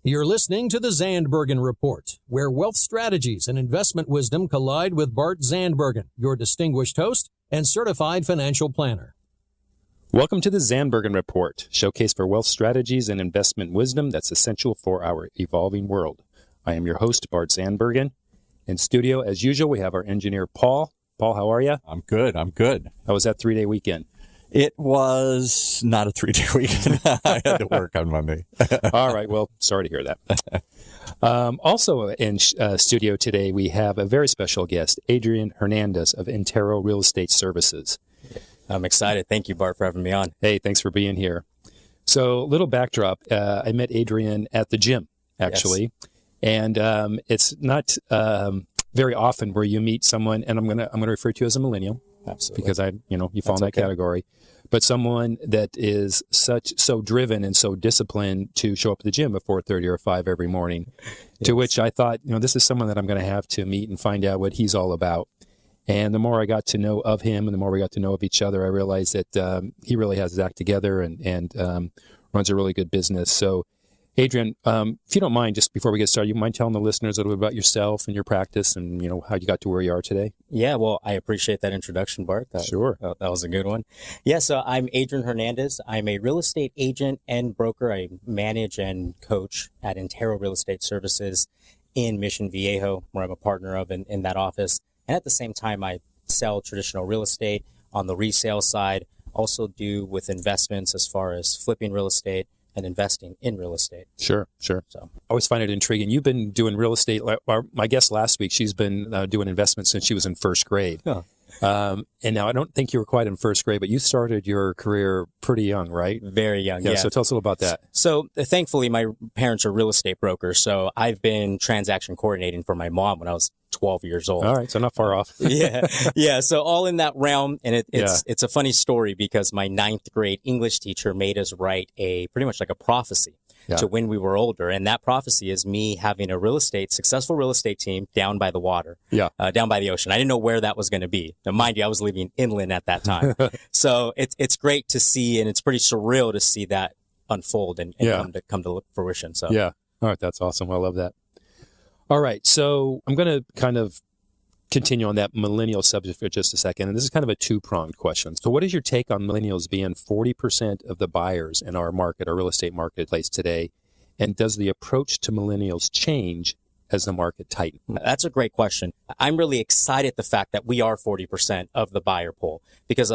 You're listening to the Zandbergen Report, where wealth strategies and investment wisdom collide with Bart Zandbergen, your distinguished host and certified financial planner. Welcome to the Zandbergen Report, showcase for wealth strategies and investment wisdom that's essential for our evolving world. I am your host, Bart Zandbergen. In studio, as usual, we have our engineer, Paul. Paul, how are you? I'm good. How was that 3-day weekend? It was not a 3-day weekend. I had to work on Monday. All right. Well, sorry to hear that. Also in studio today, we have a very special guest, Adrian Hernandez of Intero Real Estate Services. I'm excited. Thank you, Bart, for having me on. Hey, thanks for being here. So, little backdrop. I met Adrian at the gym, actually. Yes. And it's not very often where you meet someone, and I'm gonna refer to you as a millennial. Absolutely. Because you fall in that category. But someone that is so driven and so disciplined to show up at the gym at 4:30 or 5 every morning, yes. To which I thought, this is someone that I'm going to have to meet and find out what he's all about. And the more I got to know of him and the more we got to know of each other, I realized that he really has his act together and runs a really good business. So, Adrian, if you don't mind, just before we get started, you mind telling the listeners a little bit about yourself and your practice and, how you got to where you are today? Yeah, well, I appreciate that introduction, Bart. Sure. That was a good one. Yeah, so I'm Adrian Hernandez. I'm a real estate agent and broker. I manage and coach at Intero Real Estate Services in Mission Viejo, where I'm a partner of in that office. And at the same time, I sell traditional real estate on the resale side, also do with investments as far as flipping real estate and investing in real estate. Sure. So I always find it intriguing. You've been doing real estate. My guest last week, she's been doing investments since she was in first grade. Huh. And now I don't think you were quite in first grade, but you started your career pretty young, right? Very young, yeah. So tell us a little about that. So thankfully, my parents are real estate brokers. So I've been transaction coordinating for my mom when I was 12 years old. All right. So not far off. Yeah. So all in that realm. And it's a funny story because my 9th grade English teacher made us write pretty much like a prophecy to when we were older. And that prophecy is me having a successful real estate team down by the water, down by the ocean. I didn't know where that was going to be. Now, mind you, I was living inland at that time. So it's great to see, and it's pretty surreal to see that unfold and come to fruition. So yeah. All right. That's awesome. I love that. All right, so I'm going to kind of continue on that millennial subject for just a second, and this is kind of a two-pronged question. So what is your take on millennials being 40% of the buyers in our market, our real estate marketplace today, and does the approach to millennials change as the market tightens? That's a great question. I'm really excited the fact that we are 40% of the buyer pool because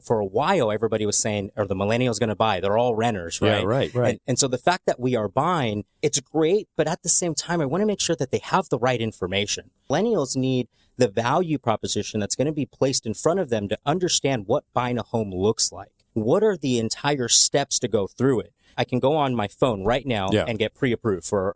for a while, everybody was saying, are the millennials going to buy? They're all renters, right? Yeah, right. And so the fact that we are buying, it's great, but at the same time, I want to make sure that they have the right information. Millennials need the value proposition that's going to be placed in front of them to understand what buying a home looks like. What are the entire steps to go through it? I can go on my phone right now and get pre-approved for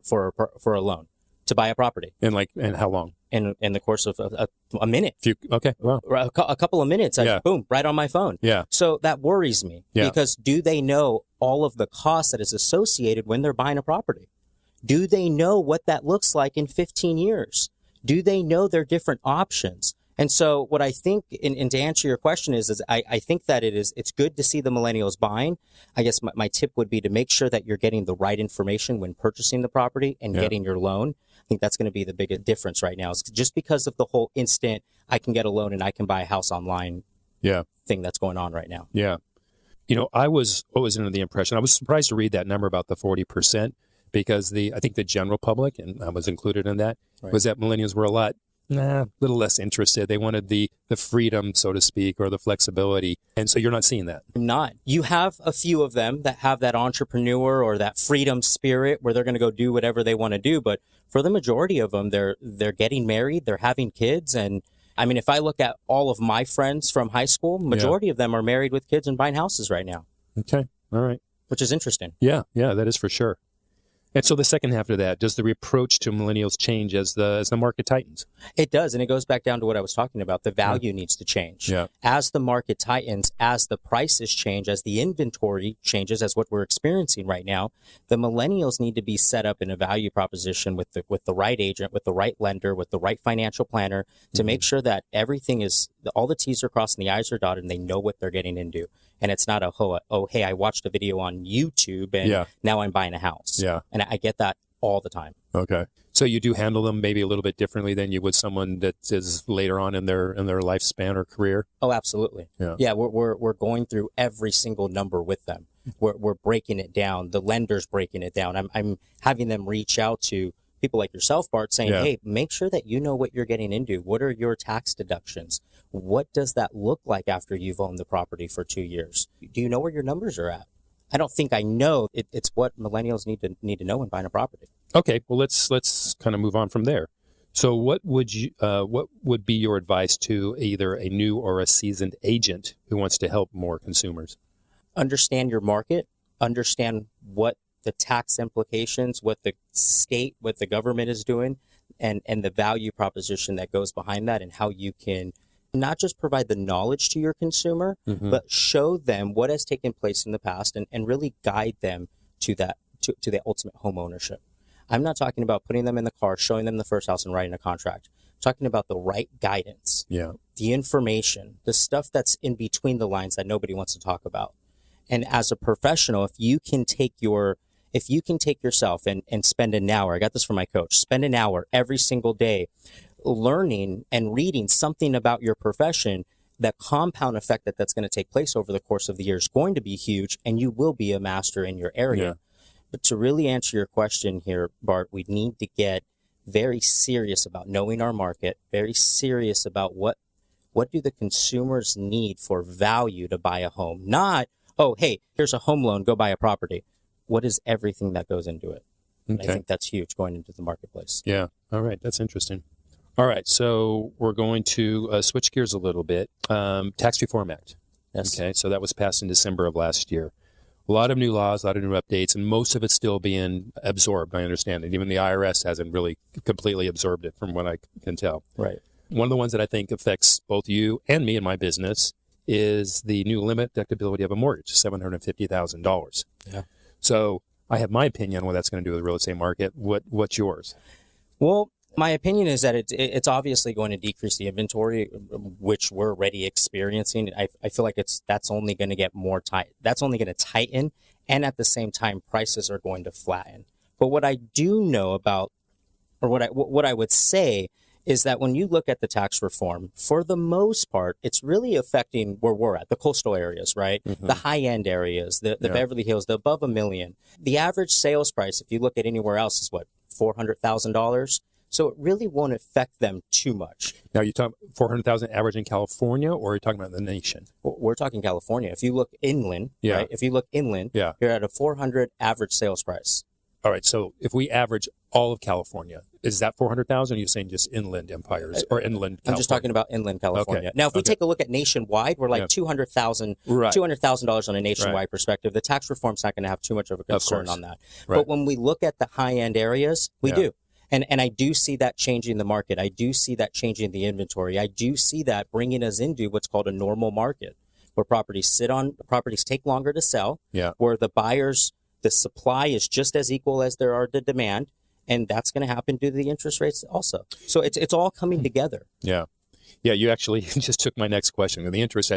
a loan to buy a property. And how long? In the course of a minute. Okay. Wow. A couple of minutes. Boom, right on my phone. Yeah. So that worries me because do they know all of the costs that is associated when they're buying a property? Do they know what that looks like in 15 years? Do they know their different options? And so what I think, and to answer your question is I think that it's good to see the millennials buying. I guess my tip would be to make sure that you're getting the right information when purchasing the property and getting your loan. I think that's going to be the biggest difference right now. Is just because of the whole instant, I can get a loan and I can buy a house online thing that's going on right now. Yeah. I was under the impression, I was surprised to read that number about the 40% because I think the general public, and I was included in that, was that millennials were a little less interested. They wanted the freedom, so to speak, or the flexibility. And so you're not seeing that. I'm not. You have a few of them that have that entrepreneur or that freedom spirit where they're going to go do whatever they want to do. But for the majority of them, they're getting married, they're having kids. And I mean, if I look at all of my friends from high school, majority of them are married with kids and buying houses right now. Okay. All right. Which is interesting. Yeah, that is for sure. And so the second half of that, does the approach to millennials change as the market tightens? It does. And it goes back down to what I was talking about. The value needs to change. Yeah. As the market tightens, as the prices change, as the inventory changes, as what we're experiencing right now, the millennials need to be set up in a value proposition with the right agent, with the right lender, with the right financial planner to make sure that everything is all the T's are crossed and the I's are dotted, and they know what they're getting into. And it's not hey, I watched a video on YouTube and now I'm buying a house. Yeah. And I get that all the time. Okay. So you do handle them maybe a little bit differently than you would someone that is later on in their lifespan or career? Oh, absolutely. Yeah. We're going through every single number with them. We're breaking it down. The lender's breaking it down. I'm having them reach out to people like yourself, Bart, saying, hey, make sure that you know what you're getting into. What are your tax deductions? What does that look like after you've owned the property for 2 years? Do you know where your numbers are at? I don't think I know. It's what millennials need to know when buying a property. Okay, well let's kind of move on from there. So what would be your advice to either a new or a seasoned agent who wants to help more consumers? Understand your market, understand what the tax implications, what the state, what the government is doing, and the value proposition that goes behind that, and how you can not just provide the knowledge to your consumer, but show them what has taken place in the past and really guide them to that, to the ultimate home ownership. I'm not talking about putting them in the car, showing them the first house and writing a contract. I'm talking about the right guidance, the information, the stuff that's in between the lines that nobody wants to talk about. And as a professional, if you can take yourself and spend an hour, I got this from my coach, spend an hour every single day learning and reading something about your profession, that compound effect that's going to take place over the course of the year is going to be huge, and you will be a master in your area. But to really answer your question here, Bart, we need to get very serious about knowing our market, very serious about what do the consumers need for value to buy a home. Not, oh, hey, here's a home loan, go buy a property. What is everything that goes into it? Okay. I think that's huge going into the marketplace. Yeah. All right. That's interesting. All right. So we're going to switch gears a little bit. Tax Reform Act. Yes. Okay. So that was passed in December of last year. A lot of new laws, a lot of new updates, and most of it's still being absorbed. I understand it. Even the IRS hasn't really completely absorbed it from what I can tell. Right. One of the ones that I think affects both you and me in my business is the new limit deductibility of a mortgage, $750,000. Yeah. So I have my opinion on what that's going to do with the real estate market. What's yours? Well, my opinion is that it's obviously going to decrease the inventory, which we're already experiencing. I feel like that's only going to get more tight. That's only going to tighten, and at the same time, prices are going to flatten. But what I do know about, or what I would say, is that when you look at the tax reform, for the most part, it's really affecting where we're at, the coastal areas, right? Mm-hmm. The high-end areas, the Beverly Hills, the above $1 million. The average sales price, if you look at anywhere else, is what, $400,000? So it really won't affect them too much. Now, you talking $400,000 average in California, or are you talking about the nation? We're talking California. If you look inland, right? If you look inland, you're at a $400,000 average sales price. All right. So if we average all of California, is that 400,000? Or are you saying just inland empires or inland California? I'm just talking about inland California. Okay. Now, if we take a look at nationwide, we're like $200,000 on a nationwide perspective. The tax reform's not going to have too much of a concern on that. Right. But when we look at the high-end areas, we do. And I do see that changing the market. I do see that changing the inventory. I do see that bringing us into what's called a normal market, where properties take longer to sell, where the supply is just as equal as there are the demand, and that's going to happen due to the interest rates also. So it's all coming together. Yeah. You actually just took my next question. The interest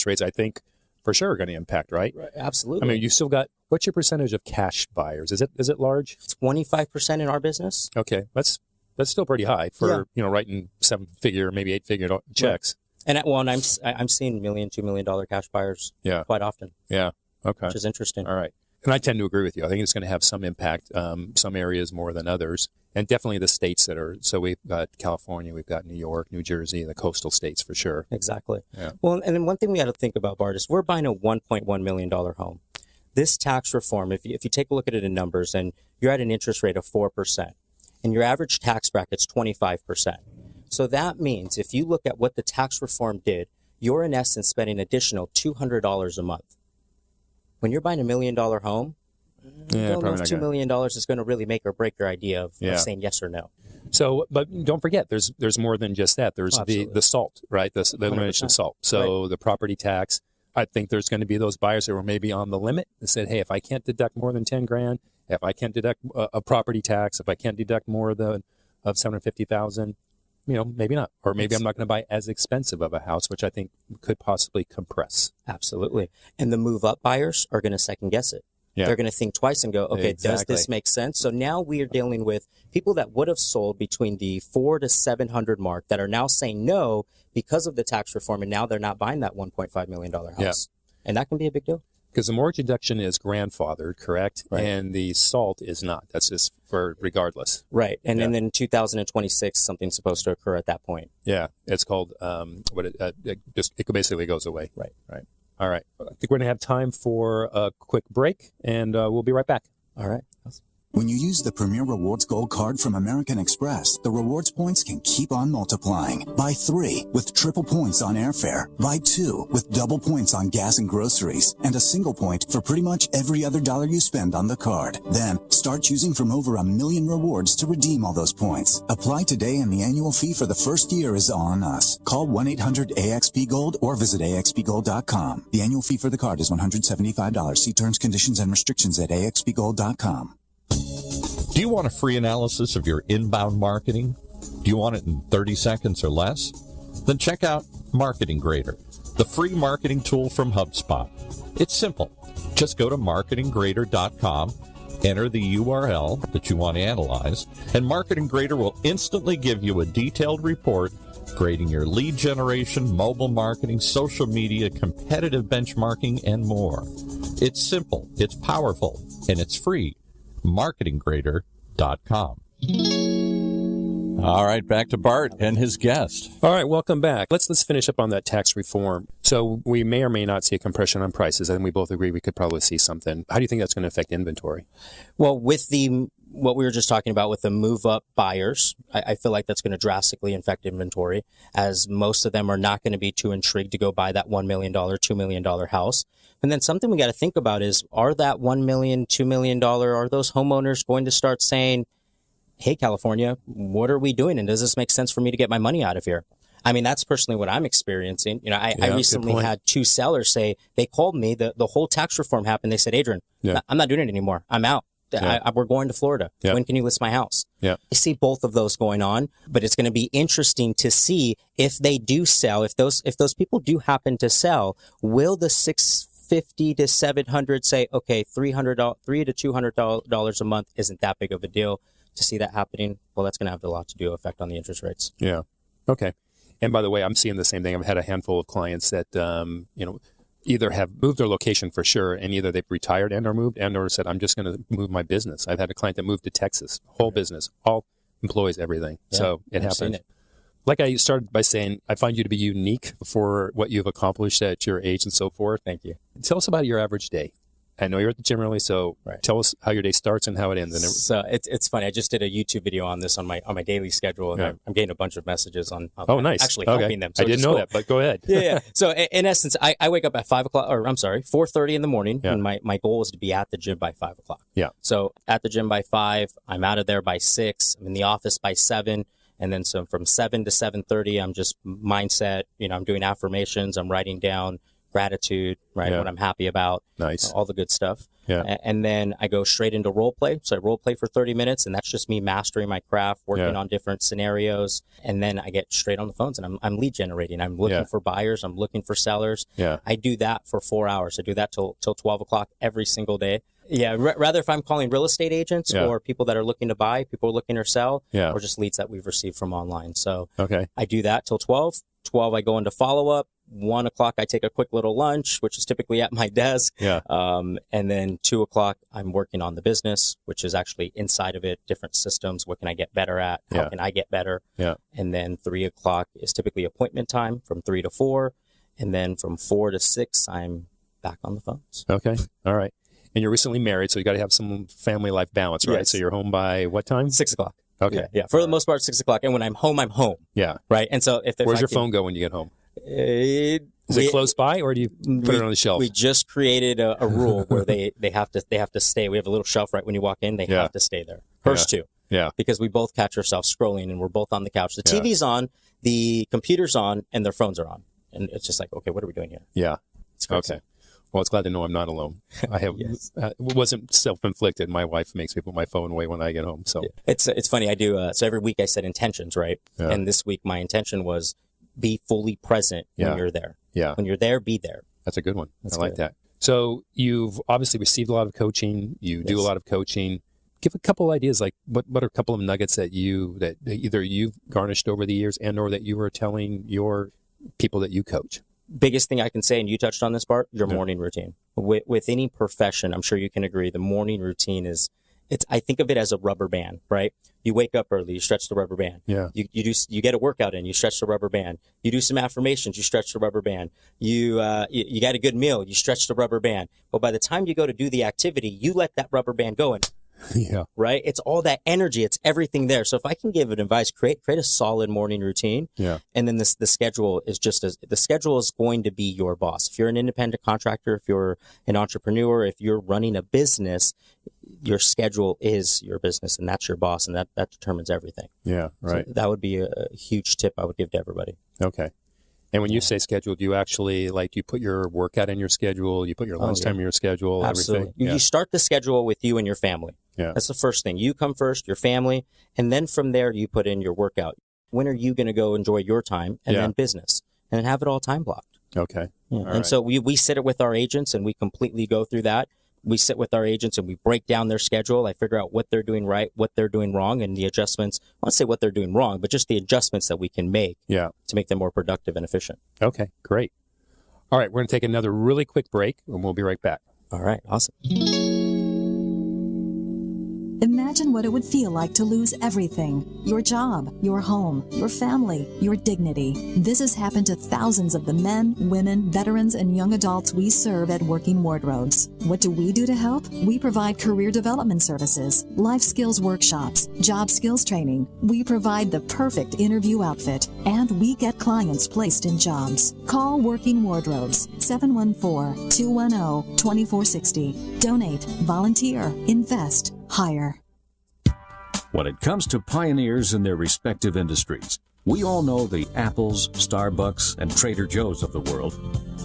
rates, I think, for sure are going to impact, right? Absolutely. I mean, you still got, what's your percentage of cash buyers? Is it large? It's 25% in our business. Okay. That's still pretty high for, writing 7-figure, maybe 8-figure checks. Right. And I'm seeing $1 million, $2 million cash buyers quite often. Yeah. Okay. Which is interesting. All right. And I tend to agree with you. I think it's going to have some impact, some areas more than others. And definitely the states that are, so we've got California, we've got New York, New Jersey, the coastal states for sure. Exactly. Yeah. Well, and then one thing we got to think about, Bart, is we're buying a $1.1 million home. This tax reform, if you take a look at it in numbers, and you're at an interest rate of 4%, and your average tax bracket's 25%. So that means if you look at what the tax reform did, you're in essence spending additional $200 a month. When you're buying $1 million home, you don't know if $2 million is going to really make or break your idea of saying yes or no. So, but don't forget, there's more than just that. There's the SALT, right? The elimination of SALT. So the property tax. I think there's going to be those buyers that were maybe on the limit that said, hey, if I can't deduct more than $10,000, if I can't deduct a property tax, if I can't deduct more of $750,000, maybe not. Or maybe I'm not going to buy as expensive of a house, which I think could possibly compress. Absolutely. And the move up buyers are going to second guess it. Yeah. They're going to think twice and go, okay, does this make sense? So now we are dealing with people that would have sold between the 400 to 700 mark that are now saying no because of the tax reform, and now they're not buying that $1.5 million house. Yeah. And that can be a big deal. Because the mortgage deduction is grandfathered, correct? Right. And the SALT is not. That's just for regardless. Right. And then in 2026, something's supposed to occur at that point. Yeah. It's called, it basically goes away. Right. All right. I think we're going to have time for a quick break, and we'll be right back. All right. When you use the Premier Rewards Gold Card from American Express, the rewards points can keep on multiplying. Buy 3 with triple points on airfare. Buy 2 with double points on gas and groceries. And a single point for pretty much every other dollar you spend on the card. Then, start choosing from over 1 million rewards to redeem all those points. Apply today and the annual fee for the first year is on us. Call 1-800-AXP-GOLD or visit axpgold.com. The annual fee for the card is $175. See terms, conditions, and restrictions at axpgold.com. Do you want a free analysis of your inbound marketing? Do you want it in 30 seconds or less? Then check out Marketing Grader, the free marketing tool from HubSpot. It's simple. Just go to marketinggrader.com, enter the URL that you want to analyze, and Marketing Grader will instantly give you a detailed report grading your lead generation, mobile marketing, social media, competitive benchmarking, and more. It's simple, it's powerful, and it's free. marketinggrader.com. All right, back to Bart and his guest. All right, welcome back. Let's finish up on that tax reform. So we may or may not see a compression on prices, and we both agree we could probably see something. How do you think that's going to affect inventory? Well, with what we were just talking about with the move-up buyers, I feel like that's going to drastically affect inventory, as most of them are not going to be too intrigued to go buy that $1 million, $2 million house. And then something we got to think about is, are that $1 million, $2 million, are those homeowners going to start saying, hey, California, what are we doing? And does this make sense for me to get my money out of here? I mean, that's personally what I'm experiencing. I recently had 2 sellers say, they called me, the whole tax reform happened. They said, Adrian, I'm not doing it anymore. I'm out. We're going to Florida. When can you list my house? I see both of those going on, but it's going to be interesting to see if they do sell, if those people do happen to sell, will the $650 to $700 say, okay, $300 to $200 a month isn't that big of a deal. To see that happening, well, that's going to have a lot to do effect on the interest rates. Yeah. Okay. And by the way, I'm seeing the same thing. I've had a handful of clients that, either have moved their location for sure, and either they've retired and or moved and or said, I'm just going to move my business. I've had a client that moved to Texas, whole business, all employees, everything. Yeah, so it happens. Like I started by saying, I find you to be unique for what you've accomplished at your age and so forth. Thank you. Tell us about your average day. I know you're at the gym early, so tell us how your day starts and how it ends. So it's funny. I just did a YouTube video on this on my daily schedule, and I'm getting a bunch of messages on nice. Actually helping them. So I didn't know that, but go ahead. Yeah. So in essence, I wake up at 4:30 in the morning, and my goal is to be at the gym by 5 o'clock. Yeah. So at the gym by 5, I'm out of there by 6, I'm in the office by 7. And then so from 7 to 7:30, I'm just mindset, I'm doing affirmations, I'm writing down gratitude, what I'm happy about, all the good stuff. And then I go straight into role play. So I role play for 30 minutes, and that's just me mastering my craft, working on different scenarios. And then I get straight on the phones, and I'm lead generating. I'm looking for buyers. I'm looking for sellers. I do that for 4 hours. I do that till 12 o'clock every single day. Rather if I'm calling real estate agents or people that are looking to buy, people looking to sell, or just leads that we've received from online. So I do that till 12. 12, I go into follow-up. 1 o'clock, I take a quick little lunch, which is typically at my desk. And then 2 o'clock, I'm working on the business, which is actually inside of it, different systems. What can I get better at? How can I get better? And then 3 o'clock is typically appointment time from 3 to 4. And then from 4 to 6, I'm back on the phones. Okay. All right. And you're recently married, so you got to have some family life balance, right? Yes. So you're home by what time? 6 o'clock. Okay. Yeah. For the most part, 6 o'clock. And when I'm home, I'm home. Yeah. Right. And so if where's your phone go when you get home? Is it close by, or do you put it on the shelf? We just created a rule where they have to stay. We have a little shelf right when you walk in. They have to stay there. Hers too. Yeah. Because we both catch ourselves scrolling, and we're both on the couch. The TV's on, the computer's on, and their phones are on. And it's just like, okay, what are we doing here? Yeah. It's crazy. Okay. Well, it's glad to know I'm not alone. I have it wasn't self-inflicted. My wife makes me put my phone away when I get home. So it's funny. I do so every week I set intentions, right? Yeah. And this week my intention was be fully present when you're there. Yeah. When you're there, be there. That's a good one. That's I like good. that. So you've obviously received a lot of coaching. You do a lot of coaching. Give a couple ideas, like what are a couple of nuggets that either you've garnished over the years and or that you were telling your people that you coach? Biggest thing I can say, and you touched on this part, your morning routine. With any profession, I'm sure you can agree, the morning routine I think of it as a rubber band, right? You wake up early, you stretch the rubber band. Yeah. You get a workout in, you stretch the rubber band. You do some affirmations, you stretch the rubber band. You got a good meal, you stretch the rubber band. But by the time you go to do the activity, you let that rubber band go and Yeah. right? It's all that energy. It's everything there. So if I can give an advice, create a solid morning routine. Yeah. And then the schedule is the schedule is going to be your boss. If you're an independent contractor, if you're an entrepreneur, if you're running a business, your schedule is your business and that's your boss. And that determines everything. Yeah. Right. So that would be a huge tip I would give to everybody. Okay. And when you say schedule, do you actually you put your workout in your schedule? You put your lunchtime in your schedule? Absolutely. Everything? You start the schedule with you and your family. Yeah. That's the first thing. You come first, your family, and then from there you put in your workout. When are you going to go enjoy your time and then business and then have it all time blocked? Okay. Yeah. And so we sit it with our agents and we completely go through that. We sit with our agents and we break down their schedule. I figure out what they're doing right, what they're doing wrong, and the adjustments. I won't say what they're doing wrong, but just the adjustments that we can make to make them more productive and efficient. Okay, great. All right, we're going to take another really quick break and we'll be right back. All right, awesome. Imagine what it would feel like to lose everything. Your job, your home, your family, your dignity. This has happened to thousands of the men, women, veterans, and young adults we serve at Working Wardrobes. What do we do to help? We provide career development services, life skills workshops, job skills training. We provide the perfect interview outfit, and we get clients placed in jobs. Call Working Wardrobes, 714-210-2460. Donate, volunteer, invest, hire. When it comes to pioneers in their respective industries, we all know the Apples, Starbucks, and Trader Joe's of the world.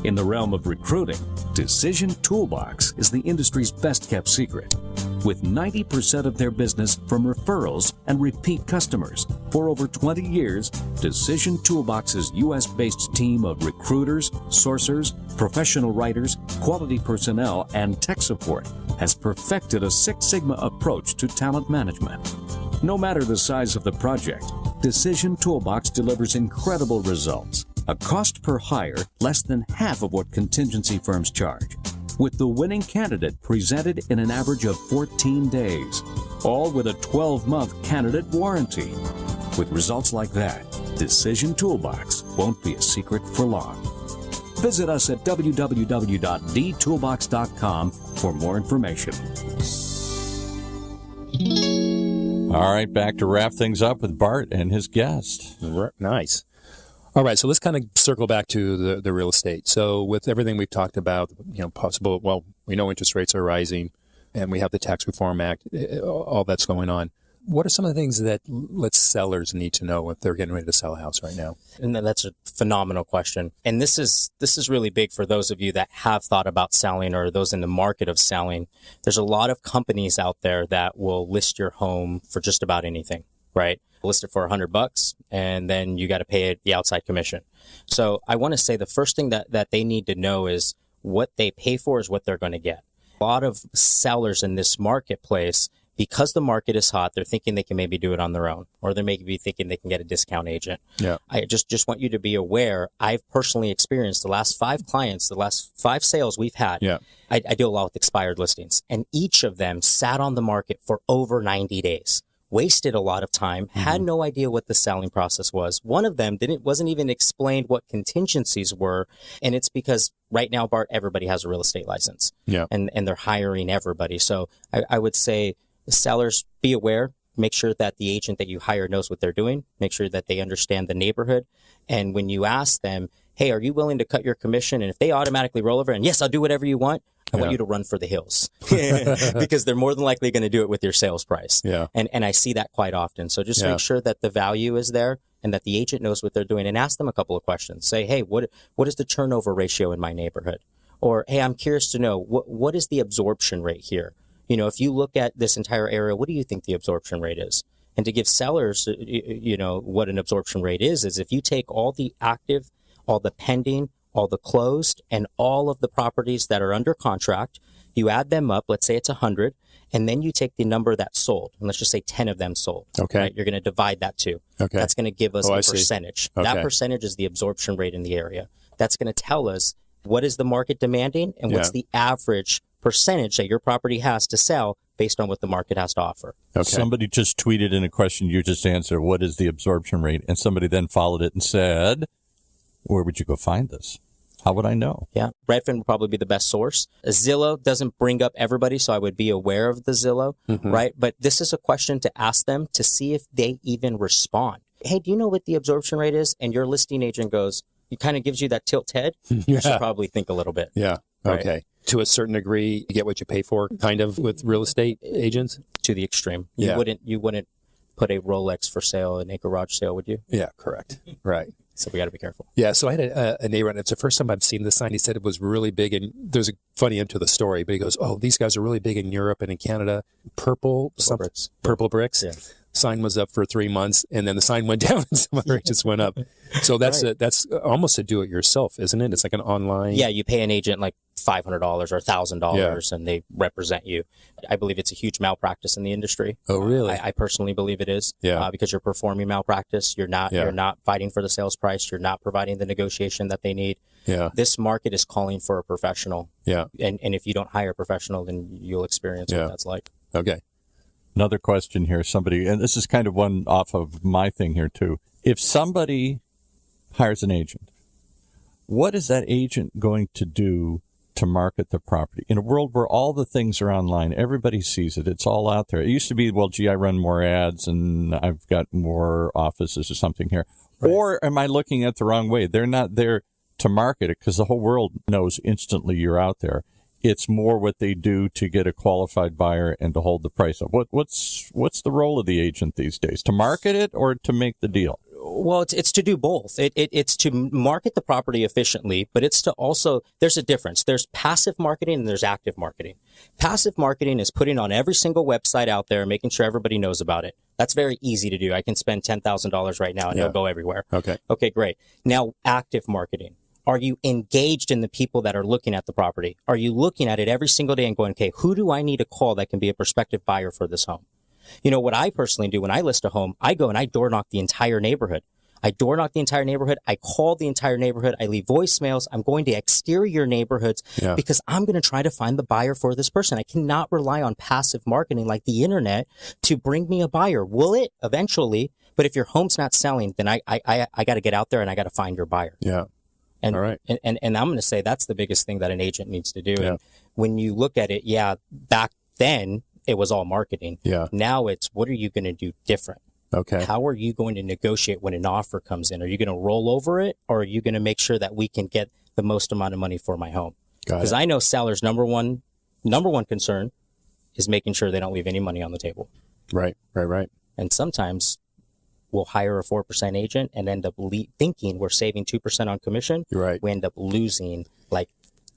In the realm of recruiting, Decision Toolbox is the industry's best-kept secret. With 90% of their business from referrals and repeat customers. For over 20 years, Decision Toolbox's U.S.-based team of recruiters, sourcers, professional writers, quality personnel, and tech support has perfected a Six Sigma approach to talent management. No matter the size of the project, Decision Toolbox delivers incredible results. A cost per hire less than half of what contingency firms charge, with the winning candidate presented in an average of 14 days, all with a 12-month candidate warranty. With results like that, Decision Toolbox won't be a secret for long. Visit us at www.dtoolbox.com for more information. All right, back to wrap things up with Bart and his guest. Nice. All right, so let's kind of circle back to the real estate. So with everything we've talked about, we know interest rates are rising and we have the Tax Reform Act, all that's going on. What are some of the things that sellers need to know if they're getting ready to sell a house right now? And that's a phenomenal question. And this is really big for those of you that have thought about selling or those in the market of selling. There's a lot of companies out there that will list your home for just about anything, right? List it for $100 and then you got to pay the outside commission. So I want to say the first thing that they need to know is what they pay for is what they're going to get. A lot of sellers in this marketplace, because the market is hot, they're thinking they can maybe do it on their own, or they may be thinking they can get a discount agent. Yeah. I just want you to be aware. I've personally experienced the last 5 clients, the last 5 sales we've had. Yeah. I do a lot with expired listings, and each of them sat on the market for over 90 days. Wasted a lot of time, had no idea what the selling process was. One of them wasn't even explained what contingencies were. And it's because right now, Bart, everybody has a real estate license. Yeah. And they're hiring everybody. So I would say sellers, be aware, make sure that the agent that you hire knows what they're doing, make sure that they understand the neighborhood. And when you ask them, hey, are you willing to cut your commission? And if they automatically roll over and yes, I'll do whatever you want, I want you to run for the hills because they're more than likely going to do it with your sales price. Yeah. And I see that quite often. So just make sure that the value is there and that the agent knows what they're doing, and ask them a couple of questions. Say, hey, what is the turnover ratio in my neighborhood? Or, hey, I'm curious to know, what is the absorption rate here? You know, if you look at this entire area, what do you think the absorption rate is? And to give sellers, you know, what an absorption rate is if you take all the active, all the pending, all the closed, and all of the properties that are under contract, you add them up, let's say it's 100, and then you take the number that sold, and let's just say 10 of them sold. Okay. Right? You're going to divide that too. Okay. That's going to give us a percentage. Okay. That percentage is the absorption rate in the area. That's going to tell us what is the market demanding and what's the average percentage that your property has to sell based on what the market has to offer. Okay. Somebody just tweeted in a question you just answered, what is the absorption rate? And somebody then followed it and said, where would you go find this? How would I know? Yeah, Redfin would probably be the best source. Zillow doesn't bring up everybody, so I would be aware of the Zillow, right? But this is a question to ask them to see if they even respond. Hey, do you know what the absorption rate is? And your listing agent goes, it kind of gives you that tilt head. You should probably think a little bit. Yeah. Right? Okay. To a certain degree, you get what you pay for, kind of, with real estate agents? To the extreme. You wouldn't put a Rolex for sale in a garage sale, would you? Yeah, correct. Right. So we got to be careful. Yeah, so I had a neighbor, and it's the first time I've seen this sign. He said it was really big, and there's a funny end to the story, but he goes, oh, these guys are really big in Europe and in Canada. Purple bricks. Purple bricks. Yeah. Sign was up for 3 months, and then the sign went down, and some other agents went up. So that's that's almost a do-it-yourself, isn't it? It's like an online. Yeah, you pay an agent like $500 or $1,000, and they represent you. I believe it's a huge malpractice in the industry. Oh, really? I personally believe it is. Yeah. Because you're performing malpractice. You're not fighting for the sales price. You're not providing the negotiation that they need. Yeah. This market is calling for a professional. Yeah. And if you don't hire a professional, then you'll experience what that's like. Okay. Another question here, somebody, and this is kind of one off of my thing here too. If somebody hires an agent, what is that agent going to do to market the property? In a world where all the things are online, everybody sees it, it's all out there. It used to be, well, gee, I run more ads and I've got more offices or something here. Right. Or am I looking at the wrong way? They're not there to market it because the whole world knows instantly you're out there. It's more what they do to get a qualified buyer and to hold the price up. What's the role of the agent these days? To market it or to make the deal? Well, it's to do both. It's to market the property efficiently, but it's to also, there's a difference. There's passive marketing and there's active marketing. Passive marketing is putting on every single website out there, making sure everybody knows about it. That's very easy to do. I can spend $10,000 right now and it'll go everywhere. Okay. Okay, great. Now, active marketing. Are you engaged in the people that are looking at the property? Are you looking at it every single day and going, okay, who do I need to call that can be a prospective buyer for this home? You know, what I personally do when I list a home, I go and I door knock the entire neighborhood. I door knock the entire neighborhood. I call the entire neighborhood. I leave voicemails. I'm going to exterior neighborhoods because I'm going to try to find the buyer for this person. I cannot rely on passive marketing like the internet to bring me a buyer. Will it eventually? But if your home's not selling, then I got to get out there and I got to find your buyer. Yeah. And, all right. and I'm going to say that's the biggest thing that an agent needs to do. Yeah. And when you look at it, back then it was all marketing. Yeah. Now it's, what are you going to do different? Okay. How are you going to negotiate when an offer comes in? Are you going to roll over it, or are you going to make sure that we can get the most amount of money for my home? Because I know sellers' number one concern is making sure they don't leave any money on the table. Right. And sometimes we'll hire a 4% agent and end up thinking we're saving 2% on commission. You're right. We end up losing like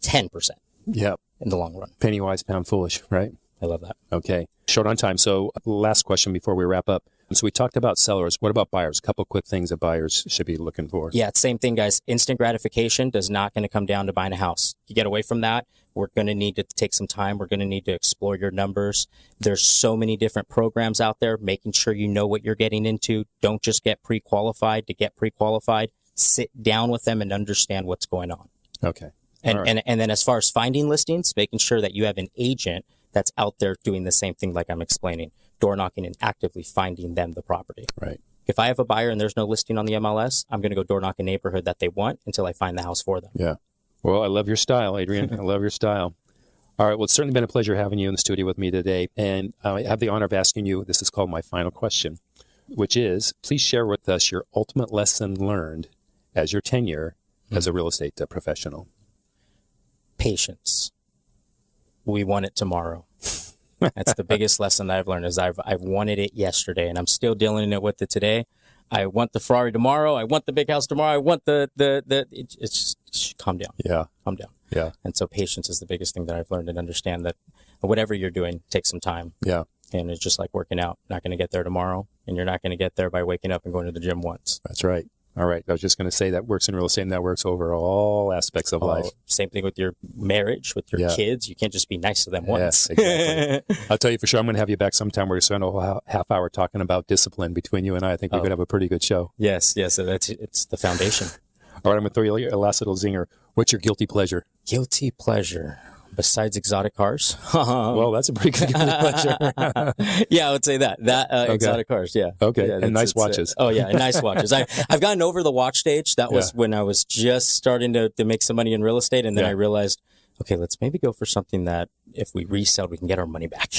10%. Yep. In the long run. Penny wise, pound foolish, right? I love that. Okay. Short on time. So last question before we wrap up. So we talked about sellers. What about buyers? A couple quick things that buyers should be looking for. Yeah, same thing, guys. Instant gratification does not going to come down to buying a house. You get away from that, we're going to need to take some time. We're going to need to explore your numbers. There's so many different programs out there, making sure you know what you're getting into. Don't just get pre-qualified to get pre-qualified. Sit down with them and understand what's going on. Okay. And then as far as finding listings, making sure that you have an agent that's out there doing the same thing like I'm explaining, door knocking and actively finding them the property. Right. If I have a buyer and there's no listing on the MLS, I'm going to go door knock a neighborhood that they want until I find the house for them. Yeah. Well, I love your style, Adrian. I love your style. All right. Well, it's certainly been a pleasure having you in the studio with me today. And I have the honor of asking you, this is called my final question, which is, please share with us your ultimate lesson learned as your tenure as a real estate professional. Patience. We want it tomorrow. That's the biggest lesson that I've learned is I've wanted it yesterday and I'm still dealing with it today. I want the Ferrari tomorrow. I want the big house tomorrow. I want it's calm down. Yeah. Calm down. Yeah. And so patience is the biggest thing that I've learned, and understand that whatever you're doing takes some time. Yeah. And it's just like working out. Not going to get there tomorrow, and you're not going to get there by waking up and going to the gym once. That's right. All right. I was just going to say that works in real estate, and that works over all aspects of life. Same thing with your marriage, with your kids. You can't just be nice to them once. Exactly. I'll tell you for sure, I'm going to have you back sometime. We're going to spend a whole half hour talking about discipline between you and I. I think we're going to have a pretty good show. Yes. It's the foundation. All right. I'm going to throw you a last little zinger. What's your guilty pleasure? Guilty pleasure. Besides exotic cars? Well, that's a pretty good guilty pleasure. Yeah, I would say that. Exotic cars, yeah. Okay, yeah, and nice watches. And nice watches. I've gotten over the watch stage. That was when I was just starting to make some money in real estate, and then I realized, okay, let's maybe go for something that if we resell, we can get our money back.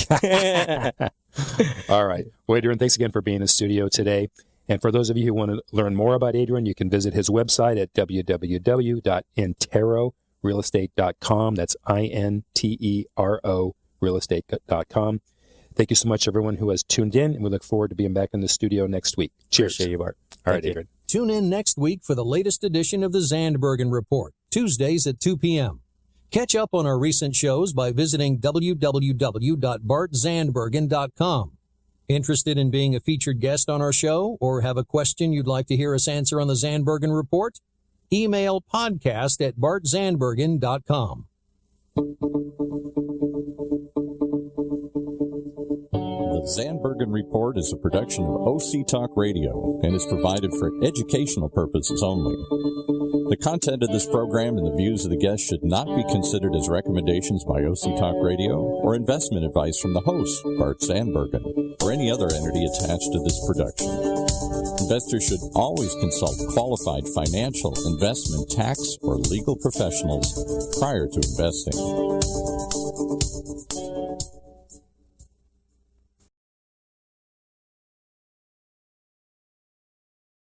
All right. Well, Adrian, thanks again for being in the studio today. And for those of you who want to learn more about Adrian, you can visit his website at www.interorealestate.com. That's INTERO realestate.com. Thank you so much, everyone who has tuned in, and we look forward to being back in the studio next week. Cheers. Appreciate you, Bart. All right, Adrian. Tune in next week for the latest edition of the Zandbergen Report, Tuesdays at 2 p.m. Catch up on our recent shows by visiting www.bartzandbergen.com. Interested in being a featured guest on our show, or have a question you'd like to hear us answer on the Zandbergen Report? Email podcast@bartzandbergen.com. The Zandbergen Report is a production of OC Talk Radio and is provided for educational purposes only. The content of this program and the views of the guests should not be considered as recommendations by OC Talk Radio or investment advice from the host, Bart Zandbergen, or any other entity attached to this production. Investors should always consult qualified financial, investment, tax, or legal professionals prior to investing.